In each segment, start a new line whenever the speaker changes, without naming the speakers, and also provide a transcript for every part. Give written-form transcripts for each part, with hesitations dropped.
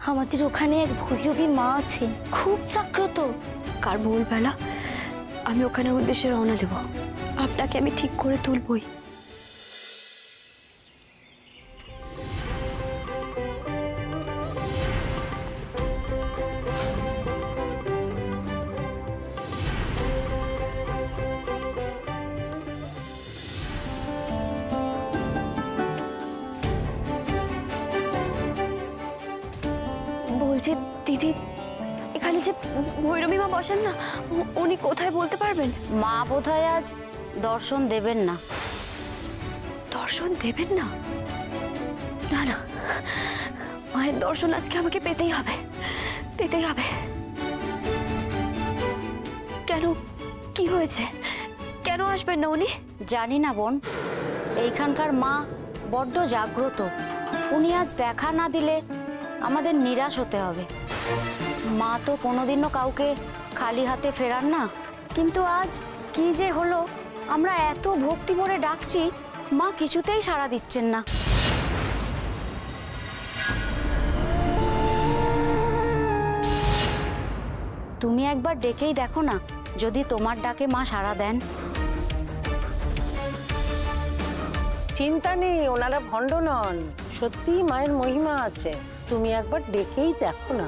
আমাদের ওখানে এক ভৈরবী মা আছে, খুব জাগ্রত।
কাল ভোরবেলা আমি ওখানের উদ্দেশ্যে রওনা দেব। আপনাকে আমি ঠিক করে তুলবই। বলছি দিদি, এখানে যে ভৈরবী মা বসেন না, উনি কোথায় বলতে পারবেন?
মা বোধহয় আজ দর্শন দেবেন না।
দর্শন দেবেন না? না না, মায়ের দর্শন আজকে আমাকে পেতেই হবে, পেতেই হবে। কেন, কি হয়েছে? কেন আসবেন না উনি?
জানি না বোন, এইখানকার মা বড্ড জাগ্রত। উনি আজ দেখা না দিলে আমাদের নিরাশ হতে হবে। মা তো কোনোদিনও কাউকে খালি হাতে ফেরান না, কিন্তু আজ কি যে হলো, আমরা এত ভক্তি ভরে ডাকছি, মা কিছুতেই সাড়া দিচ্ছেন না। তুমি একবার ডেকেই দেখো না, যদি তোমার ডাকে মা সাড়া দেন।
চিন্তা নেই, ওনারা ভণ্ড নন, সত্যি মায়ের মহিমা আছে। তুমি একবার ডেকেই দেখো না।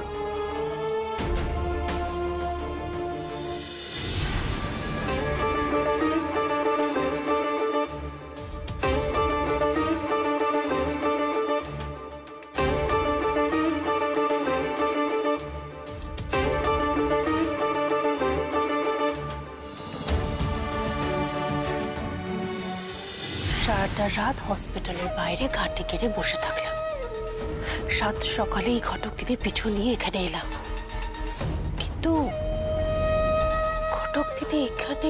সারাটা রাত হসপিটালের বাইরে ঘাটি কেড়ে বসে থাকলাম। সাত সকালে এই ঘটক দিদির পিছু নিয়ে এখানে এলাম, কিন্তু ঘটক দিদি এখানে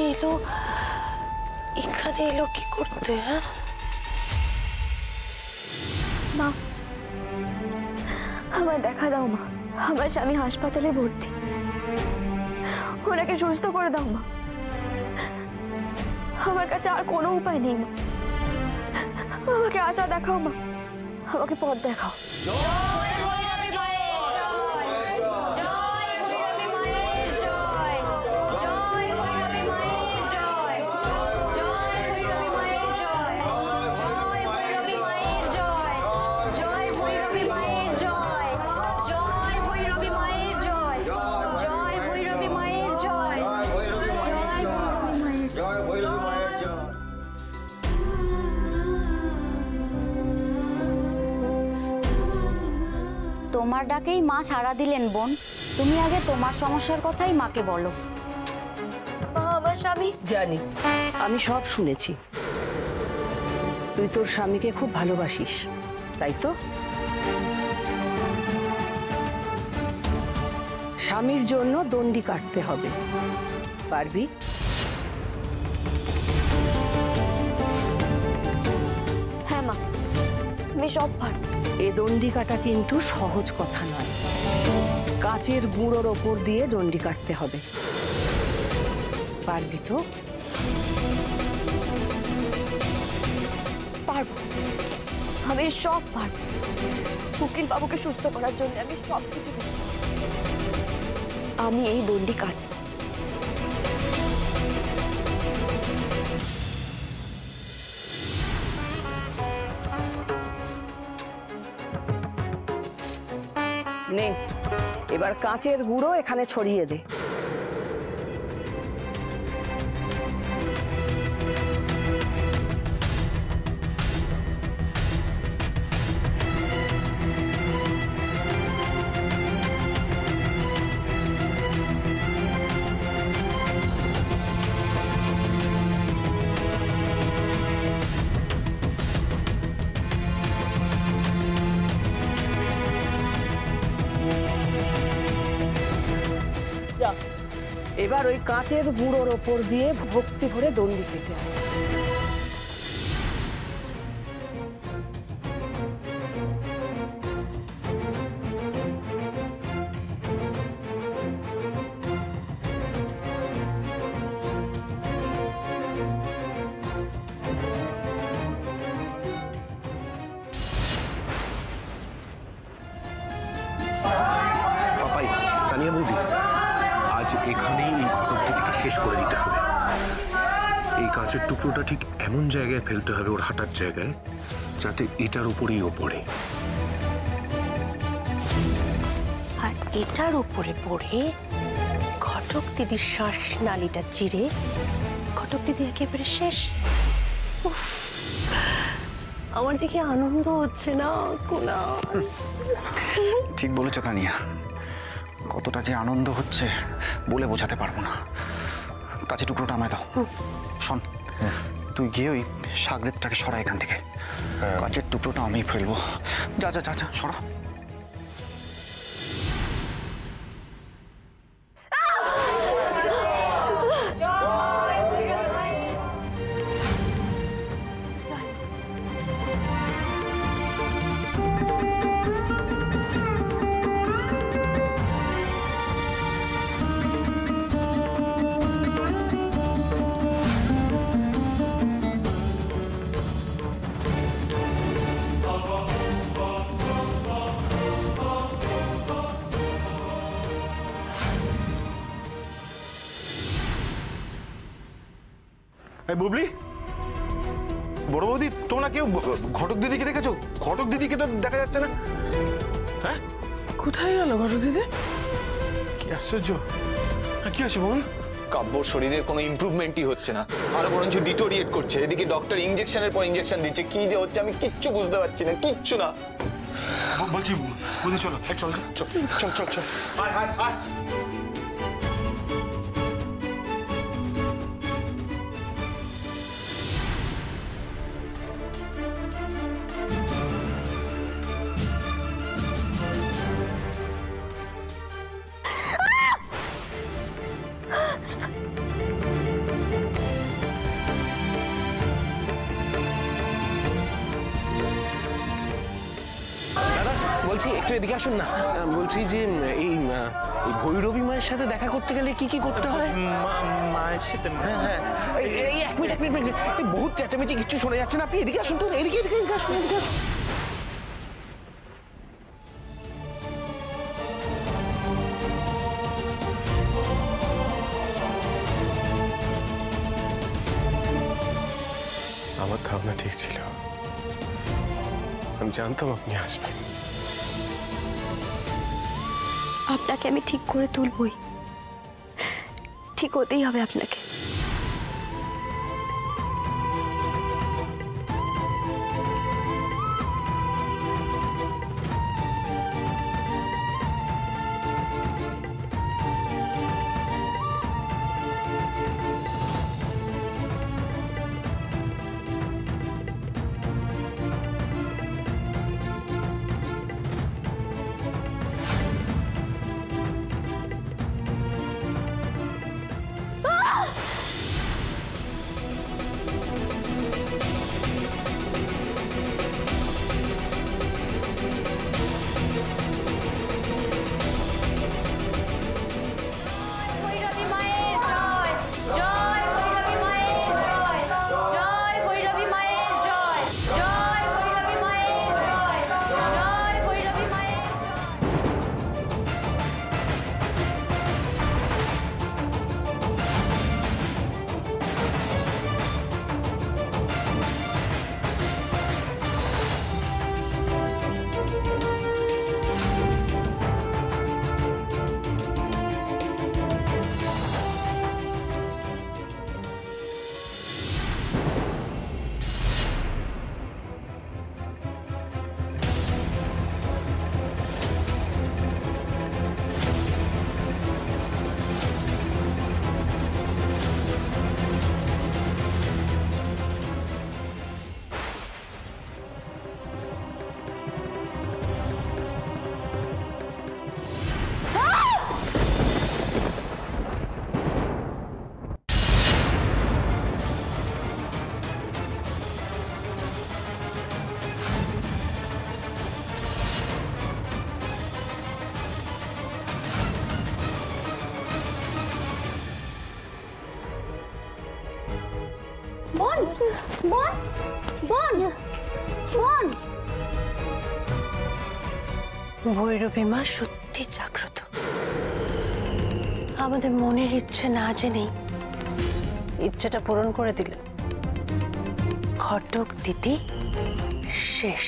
এলো কি করতে? হ্যাঁ
মা, আমার দেখা দাও মা, আমার স্বামী হাসপাতালে ভর্তি, ওনাকে সুস্থ করে দাও মা। আমার কাছে আর কোনো উপায় নেই মা, আমাকে আশা দেখাও মা, আমাকে পথ দেখাও।
তোমার ডাকেই মা সাড়া দিলেন বোন। তুমি আগে তোমার সমস্যার কথাই মাকে বলো।
আমার স্বামী,
জানি, আমি সব শুনেছি। তুই তোর স্বামীকে খুব ভালোবাসিস, তাই তো? স্বামীর জন্য দণ্ডি কাটতে হবে, পারবি?
হ্যাঁ মা, আমি সব পারব।
এ দণ্ডি কাটা কিন্তু সহজ কথা নয়। কাচের গুঁড়োর ওপর দিয়ে দণ্ডি কাটতে হবে, পারবি তো?
পারবো, আমি সব পারবো। উকিল বাবুকে সুস্থ করার জন্য আমি সব কিছু করব। আমি এই দণ্ডি কাটবো।
নে, এবার কাঁচের গুঁড়ো এখানে ছড়িয়ে দে। এবার ওই কাঁচের গুঁড়োর ওপর দিয়ে ভক্তি ভরে দণ্ডি কেটে আয়।
তানিয়া বৌদি, আজ এখানেই এই ঘটকটিকে শেষ করে দিতে হবে। এই কাঁচের টুকরোটা ঠিক এমন জায়গায় ফেলতে হবে, ওর হাঁটার জায়গায়, যাতে এটার উপরেই ও পড়ে।
আর এটার উপরে পড়ে ঘটক দিদির শ্বাস নালীটা চিরে ঘটক দিদি একেবারে শেষ। উফ, আমার যে কি আনন্দ হচ্ছে না কুনাল।
ঠিক বলেছ তানিয়া, কতটা যে আনন্দ হচ্ছে বলে বোঝাতে পারবো না। কাছে টুকরোটা আমায় দাও। শোন, তুই গিয়ে ওই সাগরেদটাকে সরা এখান থেকে। কাচের টুকরোটা আমি ফেলবো। যা যা যা যা, সরা।
বুবলি, বড় বৌদি, তোমরা কেউ ঘটক দিদিকে দেখেছো? ঘটক দিদিকে তো দেখা যাচ্ছে না। হ্যাঁ,
কোথায় গেল ঘটক দিদি?
কি আশ্চর্য! কি আছে বল?
কাব্যর শরীরের কোনো ইমপ্রুভমেন্টই হচ্ছে না, আরো বরঞ্চ ডিটোরিয়েট করছে। এদিকে ডক্টর ইনজেকশনের পর ইনজেকশন দিচ্ছে, কি যে হচ্ছে আমি কিচ্ছু বুঝতে পারছি না, কিচ্ছু না।
বলছি বৌদি, চলো চল চল চল চল চল, আয় আয় আয়।
বলছি একটু এদিকে আসুন না। বলছি যে এই ভৈরবী মায়ের সাথে দেখা করতে গেলে কি কি করতে হয়?
মায়ের সাথে?
হ্যাঁ হ্যাঁ, এই এক মিনিট এক মিনিট, এই বহুত চেঁচামেচি, কিচ্ছু শোনা যাচ্ছে না। আপনি এদিকে আসুন তো, এদিকে এদিকে এদিকে আসুন, এদিকে আসুন।
আমার ধারণা ঠিক ছিল, আমি জানতাম আপনি আসবেন।
আপনাকে আমি ঠিক করে তুলবই, ঠিক হতেই হবে আপনাকে।
বোন বোন বোন বোন,
ভৈরবী মা সত্যি জাগ্রত। আমাদের মনের ইচ্ছে না জেনেই ইচ্ছেটা পূরণ করে দিলেন। ঘটক দিদি শেষ।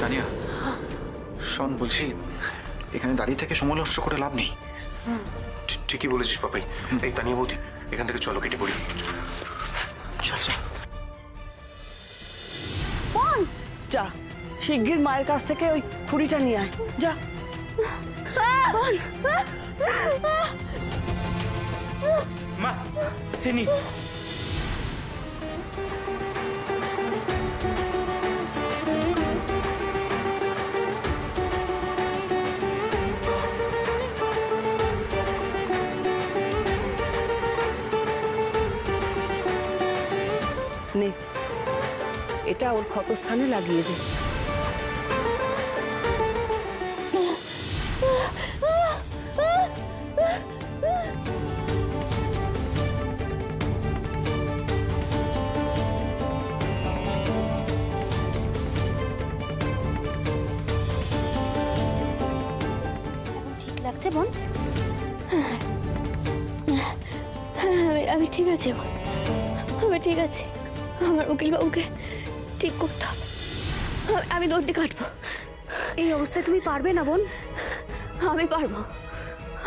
তানিয়া, শোন, বলছি এখানে দাঁড়িয়ে থেকে সময় নষ্ট করে লাভ নেই।
ঠিকই বলেছিস পাপাই। এই তানিয়া বৌদি, এখান থেকে চলো, কেটে পড়ি।
চল চল।
যা শিগগির মায়ের কাছ থেকে ওই খুঁড়িটা নিয়ে আয়, যা।
মা, হেনি
নে, এটা ওর ক্ষতস্থানে লাগিয়ে দে।
ঠিক লাগছে বোন?
আমি ঠিক আছি এখন, আমি ঠিক আছি। আমার উকিল বাবুকে ঠিক করতে হবে, আমি দণ্ডি কাটবো।
এই অবস্থায় তুমি পারবে না বোন?
আমি পারবো,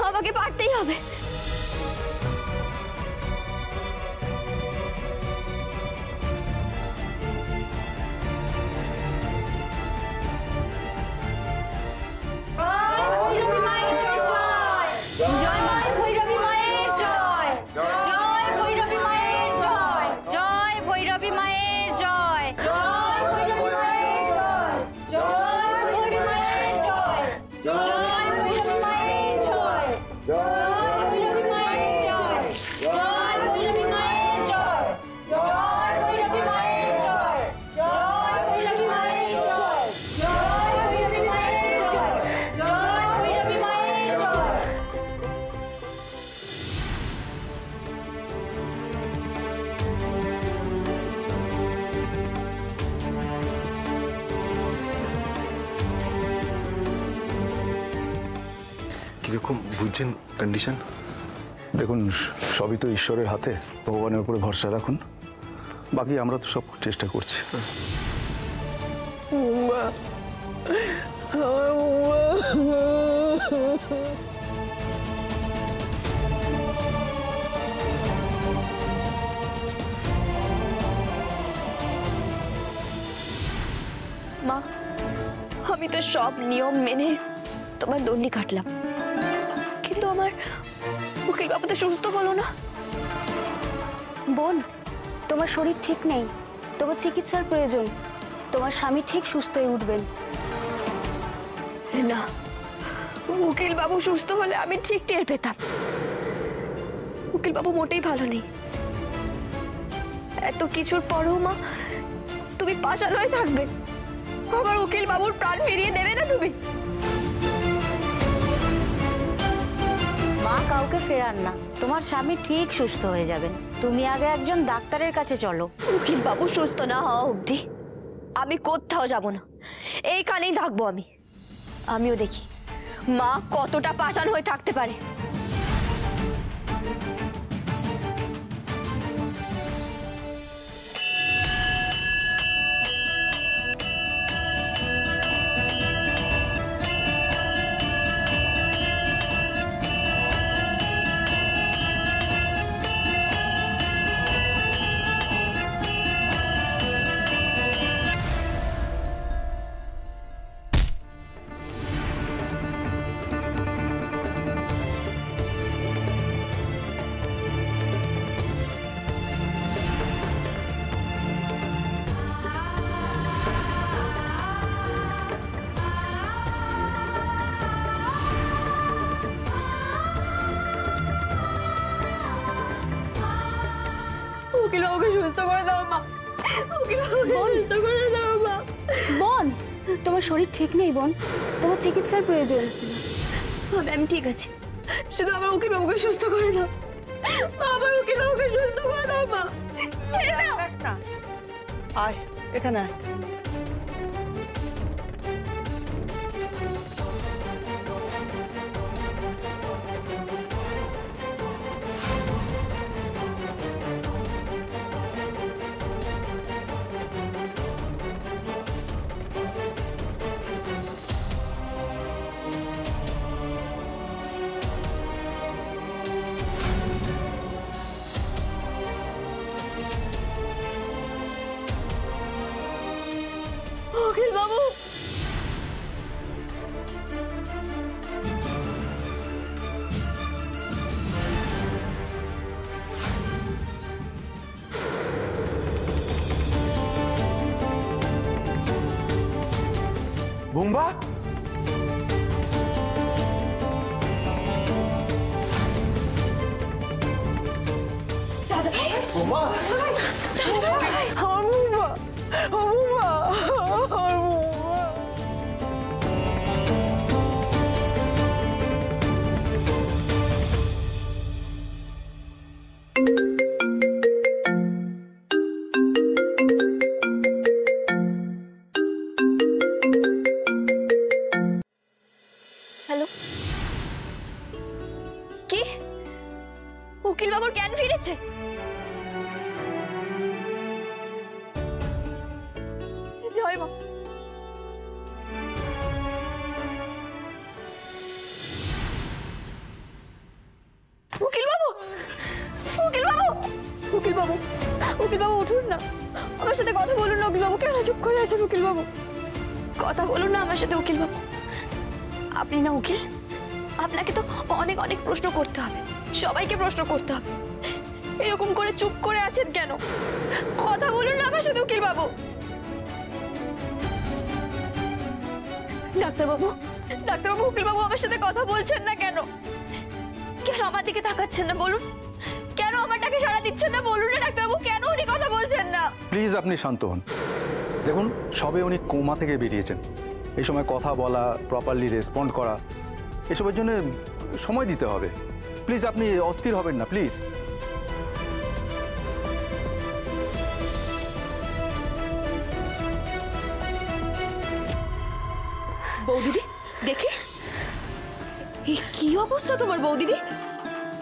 আমাকে পারতেই হবে।
কিরকম বুঝছেন কন্ডিশন?
দেখুন, সবই তো ঈশ্বরের হাতে, ভগবানের উপরে ভরসা রাখুন, বাকি আমরা তো সব চেষ্টা করছি।
মা, আমি তো সব নিয়ম মেনে তোমার দণ্ডি কাটলাম, কিন্তু আমার উকিল বাবু তো সুস্থ বলো না।
বোন, তোমার শরীর ঠিক নেই, তোমার চিকিৎসার প্রয়োজন। তোমার স্বামী ঠিক সুস্থ হয়ে উঠবেন।
না, উকিল বাবু সুস্থ হলে আমি ঠিক টের পেতাম। উকিল বাবু মোটেই ভালো নেই। এত কিছুর পরেও মা তুমি পাশান হয়ে থাকবে? আমার উকিল বাবুর প্রাণ ফিরিয়ে দেবে না তুমি?
মা কাউকে ফেরান না, তোমার স্বামী ঠিক সুস্থ হয়ে যাবেন। তুমি আগে একজন ডাক্তারের কাছে চলো।
উকিল বাবু সুস্থ না হওয়া অবধি আমি কোথাও যাব না, এইখানেই থাকবো। আমিও দেখি মা কতটা পাষাণ হয়ে থাকতে পারে। উকিল বাবুকে সুস্থ করে দাও মা, উকিল বাবুকে সুস্থ করে দাও মা।
বোন, তোমার শরীর ঠিক নেই বোন, তোমার চিকিৎসার প্রয়োজন।
আমি ঠিক আছি, শুধু আমার উকিল বাবুকে সুস্থ করে দাও। আমার উকিল বাবুকে সুস্থ করে দাও মা। ছেড়ে দাও।
আয় এখানে আয়।
টুম্পা,
হ্যালো, কি উকিল বাবুর জ্ঞান ফিরেছে? জয় মা। উকিল বাবু, উকিল বাবু, উকিল বাবু, উকিল বাবু উঠুন না, আমার সাথে কথা বলুন না। উকিল বাবু কেন চুপ করে আছেন? উকিল বাবু কথা বলুন না আমার সাথে। উকিল বাবু, আপনি না উকিল, আপনাকে তো অনেক অনেক প্রশ্ন করতে হবে, সবাইকে প্রশ্ন করতে হবে। এরকম করে চুপ করে আছেন কেন? কথা বলুন না আমার সাথে উকিল বাবু। ডাক্তারবাবু, ডাক্তারবাবু, উকিল বাবু আমার সাথে কথা বলছেন না কেন? কেন আমার দিকে তাকাচ্ছেন না বলুন? কেন আমার ডাকে সাড়া দিচ্ছেন না বলুন না ডাক্তারবাবু? কেন উনি কথা বলছেন না?
প্লিজ আপনি শান্ত হন। দেখুন, সবে উনি কোমা থেকে বেরিয়েছেন। এই সময় কথা বলা, প্রপারলি রেসপন্ড করা, এসবের জন্য সময় দিতে হবে। প্লিজ আপনি অস্থির হবেন না, প্লিজ।
বৌদিদি দেখি, এই কি অবস্থা তোমার বৌদিদি?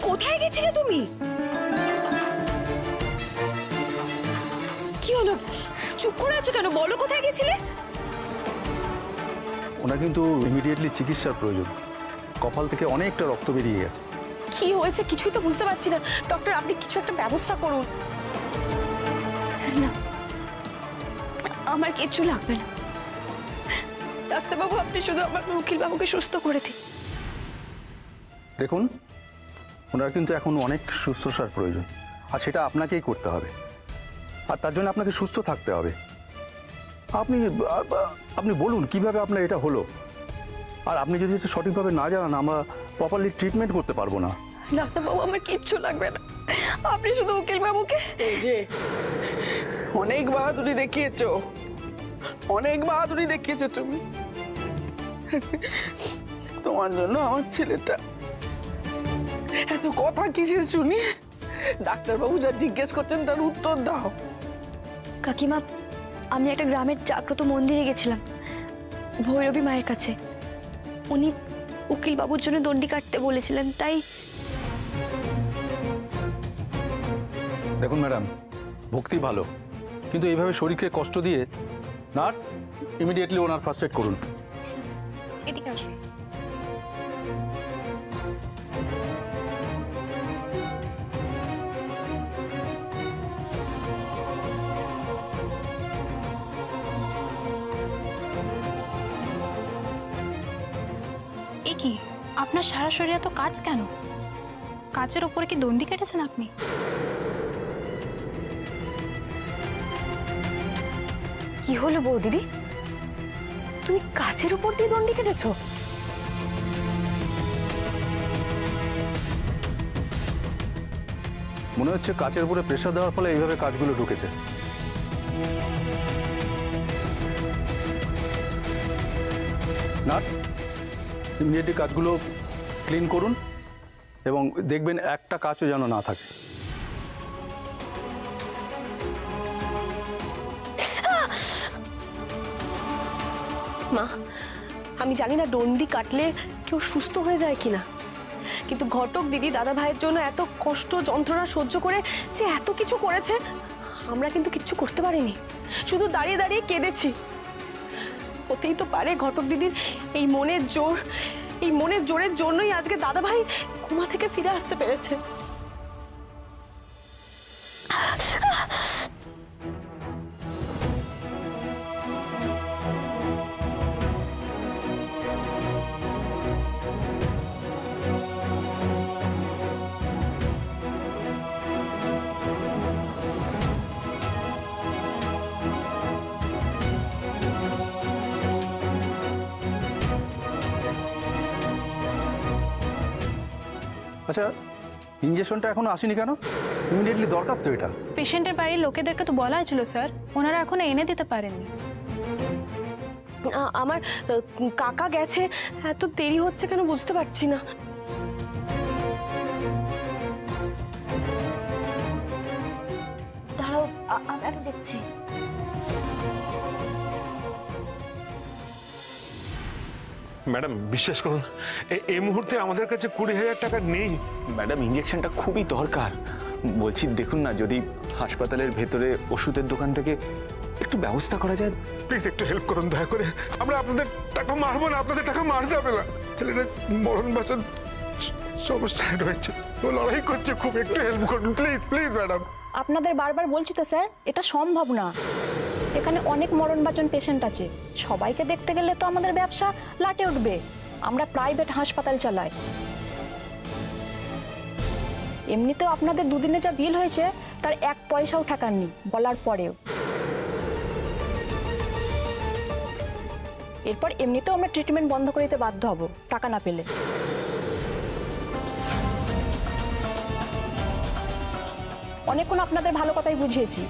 কোথায় গেছিলে তুমি? কি হলো, চুপ করে আছো কেন? বলো কোথায় গেছিলে?
ওনার কিন্তু ইমিডিয়েটলি চিকিৎসার প্রয়োজন। কপাল থেকে অনেকটা রক্ত বেরিয়ে গেছে।
কি হয়েছে কিছুই তো বুঝতে পারছি না। ডক্টর, আপনি কিছু একটা ব্যবস্থা করুন।
না, আমার কিচ্ছু লাগবে না ডাক্তারবাবু, আপনি শুধু আমার উকিল বাবুকে সুস্থ করে দিন।
দেখুন, ওনার কিন্তু এখন অনেক শুশ্রূষার প্রয়োজন, আর সেটা আপনাকেই করতে হবে। আর তার জন্য আপনাকে সুস্থ থাকতে হবে। আপনি আপনি বলুন কিভাবে আপনার এটা হলো। আর আপনি যদি এটা সঠিকভাবে না জানান, আমরা প্রপারলি ট্রিটমেন্ট করতে পারবো না।
ডাক্তারবাবু, আমার কিচ্ছু লাগবে না, আপনি শুধু উকিল বাবুকে।
এই যে অনেক বাহাদুরি দেখিয়েছো, অনেক বাহাদুরি দেখিয়েছো তুমি। তোমার জন্য আমার ছেলেটা এত কথা কিসের শুনি? ডাক্তারবাবু যা জিজ্ঞেস করছেন তার উত্তর দাও।
কাকিমা, আমি একটা গ্রামের জাগ্রত মন্দিরে গেছিলাম, ভৈরবী মায়ের কাছে। উনি উকিল বাবুর জন্য দণ্ডি কাটতে বলেছিলেন, তাই।
দেখুন ম্যাডাম, ভক্তি ভালো, কিন্তু এইভাবে শরীরকে কষ্ট দিয়ে, নার্স ইমিডিয়েটলি ওনার ফার্স্ট এড করুন।
এদিকে আসুন।
এ কি, আপনার সারা শরীরে এত কাজ কেন? কাচের ওপরে কি দণ্ডি কেটেছেন আপনি?
কি হলো বৌদিদি, তুমি কাচের উপর দিয়ে দণ্ডি কেটেছো?
মনে হচ্ছে কাচের উপরে প্রেসার দেওয়ার ফলে এইভাবে কাজগুলো ঢুকেছে। নার্স, ইমিডিয়েটলি কাজগুলো ক্লিন করুন এবং দেখবেন একটা কাচও যেন না থাকে।
মা, আমি জানি না দণ্ডি কাটলে কেউ সুস্থ হয়ে যায় কিনা, কিন্তু ঘটক দিদি দাদা ভাইয়ের জন্য এত কষ্ট যন্ত্রণা সহ্য করে যে এত কিছু করেছে, আমরা কিন্তু কিচ্ছু করতে পারিনি, শুধু দাঁড়িয়ে দাঁড়িয়ে কেঁদেছি। হতেই তো পারে ঘটক দিদির এই মনের জোর, এই মনের জোরের জন্যই আজকে দাদা ভাই কোমা থেকে ফিরে আসতে পেরেছে।
আচ্ছা, ইঞ্জেকশনটা এখনো আসেনি কেন? ইমিডিয়েটলি দরকার তো এটা।
পেশেন্টের বাড়ির লোকেদেরকে তো বলা হয়েছিল স্যার, ওনারা এখনো এনে দিতে পারেননি।
আমার কাকা গেছে, এত দেরি হচ্ছে কেন বুঝতে পারছি না।
দাঁড়াও, আমি দেখছি।
ম্যাডাম বিশ্বাস করুন, এই মুহূর্তে আমাদের কাছে 20,000 টাকা নেই।
ম্যাডাম ইঞ্জেকশনটা খুবই দরকার। বলছি দেখুন না, যদি হাসপাতালের ভেতরে ওষুধের দোকান থেকে একটু ব্যবস্থা করা যায়।
প্লিজ একটু হেল্প করুন দয়া করে। আমরা আপনাদের টাকা মারবো না, আপনাদের টাকা মার যাবে না। ছেলেটা মরণ বাঁচার সমস্যায় রয়েছে, ও লড়াই করছে খুব, একটু হেল্প করুন প্লিজ প্লিজ ম্যাডাম।
আপনাদের বারবার বলছি তো স্যার, এটা সম্ভব না। এখানে অনেক মরণবাচন পেশেন্ট আছে, সবাইকে দেখতে গেলে তো আমাদের ব্যবসা লাটে উঠবে। আমরা প্রাইভেট হাসপাতাল চালাই। এমনিতেও আপনাদের দুদিনে যা বিল হয়েছে তার 1 পয়সাও ঠাকাননি বলার পরেও। এরপর এমনিতেও আমরা ট্রিটমেন্ট বন্ধ করে দিতে বাধ্য হব টাকা না পেলে। অনেকক্ষণ আপনাদের ভালো কথাই বুঝিয়েছি,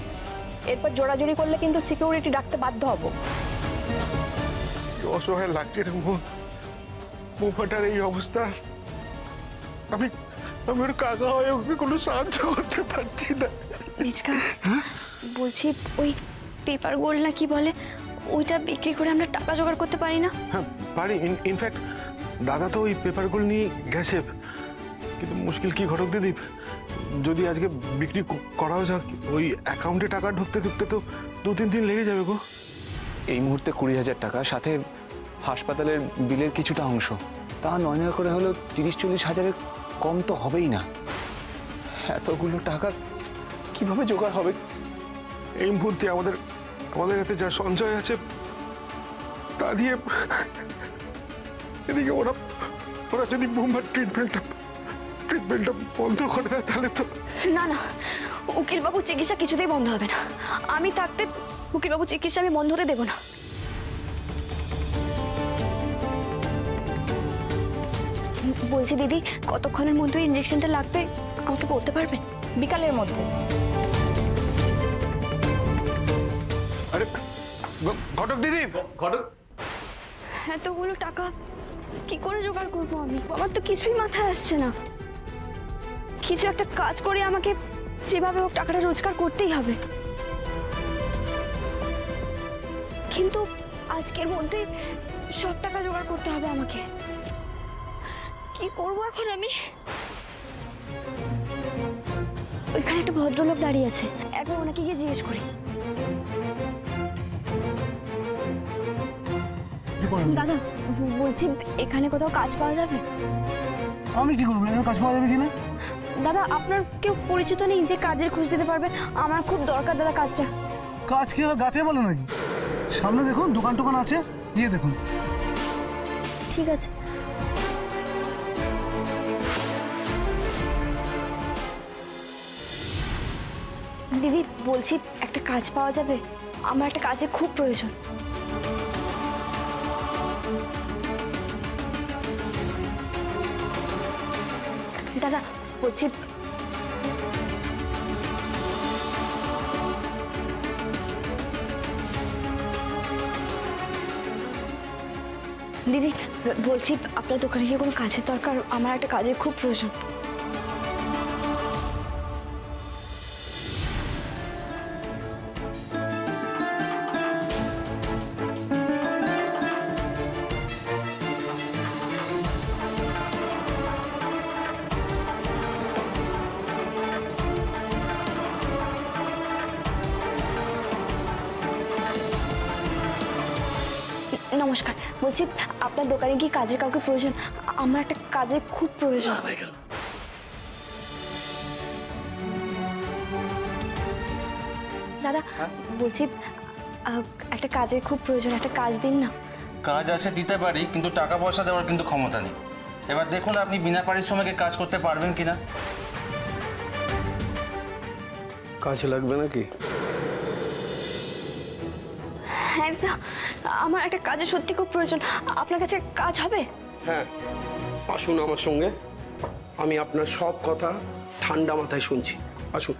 এরপর জোড়াজোড়ি করলে কিন্তু সিকিউরিটি ডাকতে বাধ্য হব।
অসহায় লাগছে রে মুফাটার এই অবস্থা। আমি ওর কাকা হয়ে ওকে কোনো সাহায্য করতে পারছি না।
মেজকা, বলছি ওই পেপার গোল্ড না কি বলে, ওইটা বিক্রি করে আমরা টাকা জোগাড় করতে পারি না?
হ্যাঁ পারি। ইনফ্যাক্ট দাদা তো ওই পেপারগুলো নিয়ে গেছে, কিন্তু মুশকিল কি ঘটক দিদি, যদি আজকে বিক্রি করাও যাক, ওই অ্যাকাউন্টে টাকা ঢুকতে ঢুকতে তো 2-3 দিন লেগে যাবে গো।
এই মুহূর্তে 20,000 টাকা, সাথে হাসপাতালের বিলের কিছুটা অংশ, তা 9 করে হলেও 30-40 হাজারের কম তো হবেই না। এতগুলো টাকা কিভাবে জোগাড় হবে?
এই মুহূর্তে আমাদের হাতে যা সঞ্চয় আছে তা দিয়ে, এদিকে ওরা যদি মুম্বার ট্রিটমেন্টটা বন্ধ করে দেয় তাহলে তো।
না না, উকিলবাবু চিকিৎসা কিছুতেই বন্ধ হবে না। আমি থাকতে উকিলবাবু চিকিৎসা আমি বন্ধ হতে দেবো না। বলছি দিদি, কতক্ষণের মধ্যে ইঞ্জেকশনটা লাগবে আমাকে বলতে পারবেন? বিকালের মধ্যে।
আরে ঘটক দিদি, ঘটক,
এতগুলো টাকা কি করে জোগাড় করবো আমি? আমার তো কিছুই মাথায় আসছে না। কিছু একটা কাজ করে আমাকে যেভাবে হোক টাকাটা রোজগার করতেই হবে, কিন্তু আজকের মধ্যে সব টাকা জোগাড় করতে হবে আমাকে। কি করবো এখন আমি? ওইখানে একটা ভদ্রলোক দাঁড়িয়ে আছে, একবার ওনাকে গিয়ে জিজ্ঞেস করি। দাদা, বলছি এখানে কোথাও কাজ পাওয়া যাবে?
আমি কি করবো, কাজ পাওয়া যাবে কিনা?
দাদা, আপনার কেউ পরিচিত নেই যে কাজের খোঁজ দিতে পারবে? আমার খুব দরকার দাদা কাজটা।
কাজ কি গাছে বলে নাকি? সামনে দেখুন দোকান টোকান আছে, গিয়ে দেখুন।
ঠিক আছে। দিদি, বলছি একটা কাজ পাওয়া যাবে? আমার একটা কাজে খুব প্রয়োজন। দাদা বলছি, দিদি বলছি আপনার দোকানে কি কোনো কাজের দরকার? আমার একটা কাজের খুব প্রয়োজন। নমস্কার, বলছি আপনার দোকানে কি কাজের কাউকে প্রয়োজন? আমার একটা কাজে খুব প্রয়োজন। দাদা বলছি একটা কাজের খুব প্রয়োজন, একটা কাজ দিন না।
কাজ আছে দিতে পারি, কিন্তু টাকা পয়সা দেওয়ার কিন্তু ক্ষমতা নেই। এবার দেখুন আপনি বিনা পারিশ্রমিকে কাজ করতে পারবেন কিনা।
কাজ লাগবে নাকি?
হ্যাঁ, আমার একটা কাজে সত্যি খুব প্রয়োজন। আপনার কাছে কাজ হবে?
হ্যাঁ, আসুন আমার সঙ্গে, আমি আপনার সব কথা ঠান্ডা মাথায় শুনছি। আসুন।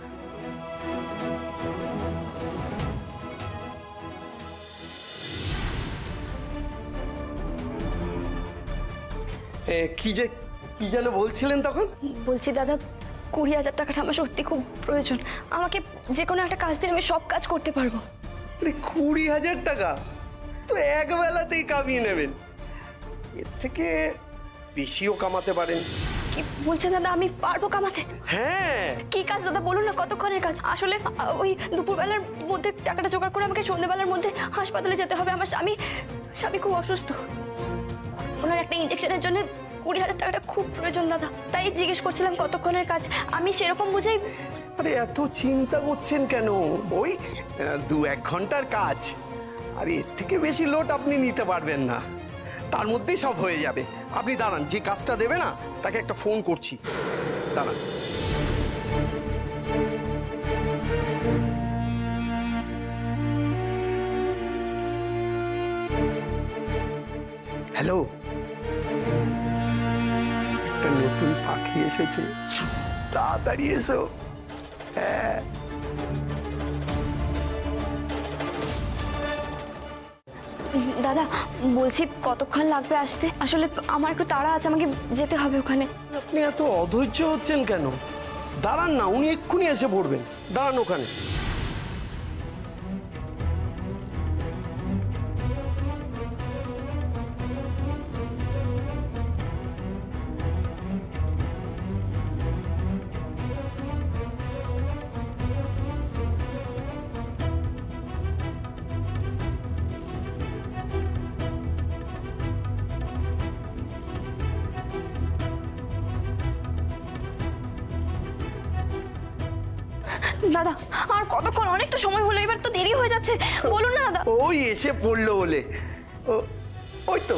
কি যেন বলছিলেন তখন?
বলছি দাদা, 20,000 টাকাটা আমার সত্যি খুব প্রয়োজন। আমাকে যে কোনো একটা কাজ দিলে আমি সব কাজ করতে পারবো।
20,000 টাকা তো এক বেলাতেই কামিয়ে নেবেন, এর থেকে বেশিও কামাতে পারেন।
কি বলছেন দাদা, আমি পারবো কামাতে?
হ্যাঁ।
কি কাজ দাদা বলুন না, কতক্ষণের কাজ? আসলে ওই দুপুরবেলার মধ্যে টাকাটা জোগাড় করে আমাকে সন্ধ্যেবেলার মধ্যে হাসপাতালে যেতে হবে। আমার স্বামী খুব অসুস্থ, ওনার একটা ইনজেকশনের জন্য 20,000 টাকাটা খুব প্রয়োজন দাদা। তাই জিজ্ঞেস করছিলাম কতক্ষণের কাজ, আমি সেরকম বুঝেই।
আরে এত চিন্তা করছেন কেন? ওই 2-1 ঘন্টার কাজ, আর এর থেকে বেশি লোড আপনি নিতে পারবেন না, তার মধ্যেই সব হয়ে যাবে। আপনি দাঁড়ান, যে কাজটা দেবে না তাকে একটা ফোন করছি, দাঁড়ান। হ্যালো, একটা নতুন পাখি এসেছে, তাড়াতাড়ি এসো। হ্যাঁ।
দাদা বলছি কতক্ষণ লাগবে আসতে? আসলে আমার একটু তাড়া আছে, আমাকে যেতে হবে ওখানে।
আপনি এত অধৈর্য হচ্ছেন কেন? দাঁড়ান না, উনি এক্ষুনি এসে পড়বেন, দাঁড়ান ওখানে।
দাদা আর কতক্ষণ? অনেক তো সময় হলো, এবার তো দেরি হয়ে যাচ্ছে, বলুন না দাদা।
ওই এসে পড়লো বলে, ওই তো।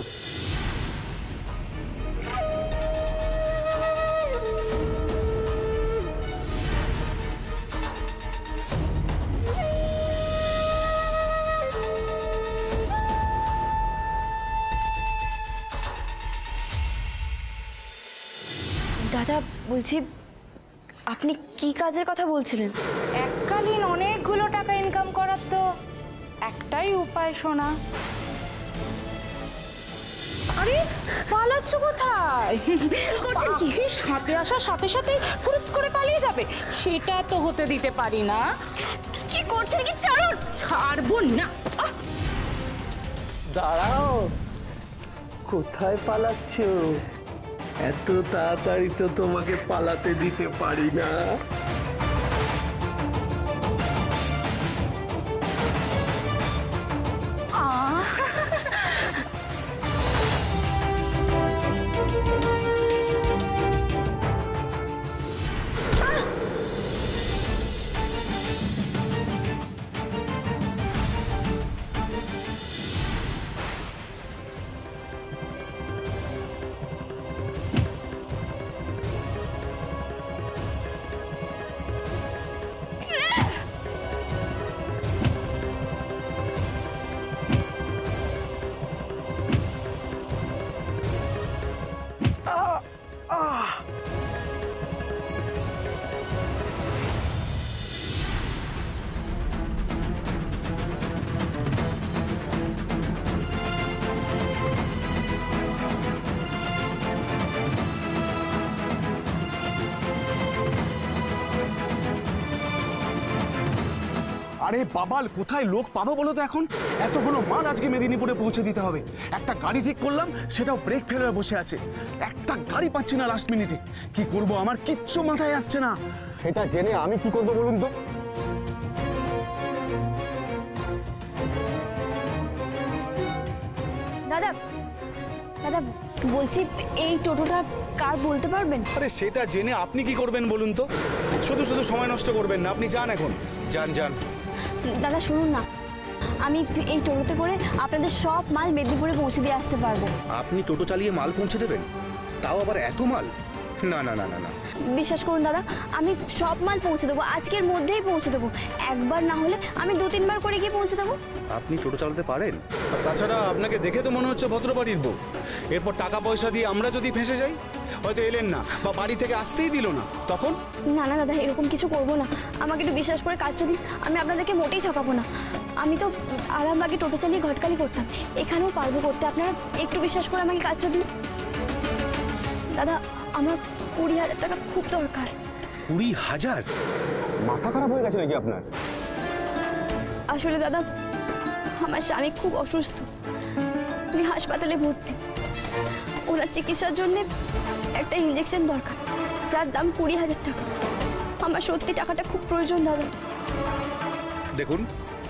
দাদা বলছি, আপনি কি কাজের কথা বলছিলেন?
এককালীন অনেকগুলো টাকা ইনকাম করার তো একটাই উপায় সোনা। আরে পালাচ্ছ কোথায়? করছেন কি? হাতে আসার সাথে সাথে ফুরুত করে পালিয়ে যাবে, সেটা তো হতে দিতে পারি না।
কি করছেন? কি ছাড়ুন।
ছাড়বো না।
দাঁড়াও, কোথায় পালাচ্ছ? এত তাড়াতাড়ি তো তোমাকে পালাতে দিতে পারি না।
আরে বাবাল, কোথায় লোক পাবো বলো তো এখন? এতগুলো মাল আজকে মেদিনীপুরে পৌঁছে দিতে হবে। একটা গাড়ি ঠিক করলাম, সেটাও ব্রেক ফেলে বসে আছে। একটা গাড়ি পাচ্ছি না লাস্ট মিনিটে। কি করব, আমার কিচ্ছু মাথায় আসছে না।
সেটা জেনে আমি কি করবো বলুন তো?
দাদা দাদা বলছি, এই টোটোটা কার বলতে পারবেন?
আরে সেটা জেনে আপনি কি করবেন বলুন তো? শুধু শুধু সময় নষ্ট করবেন না, আপনি যান এখন, যান যান।
দাদা শুনুন না, আমি এই টোটোতে করে আপনাদের সব মাল মেদিনীপুরে পৌঁছে দিয়ে আসতে পারবো।
আপনি টোটো চালিয়ে মাল পৌঁছে দেবেন? তাও আবার এত মাল?
না না না না না
বিশ্বাস করুন দাদা, আমি সব মাল পৌঁছে দেবো, আজকের মধ্যেই পৌঁছে দেবো। একবার না হলে আমি 2-3 বার করে গিয়ে পৌঁছে দেবো।
আপনি টোটো চালাতে পারেন?
আর তাছাড়া আপনাকে দেখে তো মনে হচ্ছে ভদ্রবাড়ির বউ। এরপর টাকা পয়সা দিয়ে আমরা যদি ফেঁসে যাই, হয়তো এলেন না বা বাড়ি থেকে আসতেই দিল না, তখন?
না না দাদা, এরকম কিছু করবো না। আমাকে একটু বিশ্বাস করে কাজটা দিন, আমি আপনাদেরকে মোটেই ঠকাবো না। আমি তো আরামবাগে টোটো চালিয়ে ঘটকালি করতাম, এখানেও পারবো করতে। আপনারা একটু বিশ্বাস করে আমাকে কাজটা দিন। দাদা, আমার 20,000 টাকা খুব দরকার।
20,000? মাথা খারাপ হয়ে গেছে নাকি আপনার?
আসলে দাদা, আমার স্বামী খুব অসুস্থ, উনি হাসপাতালে ভর্তি। ওনার চিকিৎসার জন্য একটা ইঞ্জেকশন দরকার, যার দাম 20,000 টাকা। আমার সত্যি টাকাটা খুব প্রয়োজন দাদা।
দেখুন,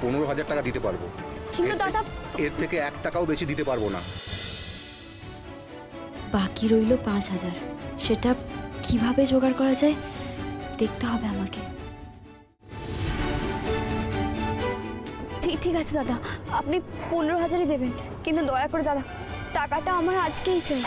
15,000 টাকা দিতে পারবো,
কিন্তু দাদা
এর থেকে 1 টাকাও বেশি দিতে পারবো না।
বাকি রইল 5,000। সেটা কিভাবে জোগাড় করা যায় দেখতে হবে আমাকে।
ঠিক আছে দাদা, আপনি 15,000ই দেবেন, কিন্তু দয়া করে দাদা টাকাটা আমার আজকেই চাই।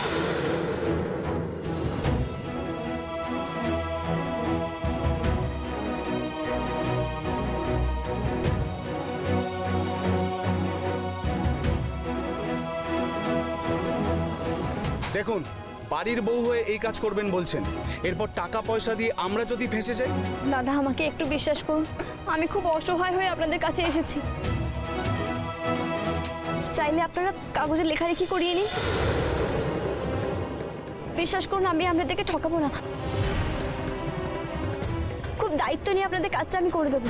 দেখুন, বাড়ির বউ হয়ে এই কাজ করবেন বলছেন, এরপর টাকা পয়সা দিয়ে আমরা যদি ফেঁসে যাই?
দাদা, আমাকে একটু বিশ্বাস করুন, আমি খুব অসহায় হয়ে আপনাদের কাছে এসেছি। চাইলে আপনারা কাগজে লেখালেখি করিয়ে নিন। বিশ্বাস করুন, আমি আপনাদেরকে ঠকাবো না। খুব দায়িত্ব নিয়ে আপনাদের কাজটা আমি করে দেবো।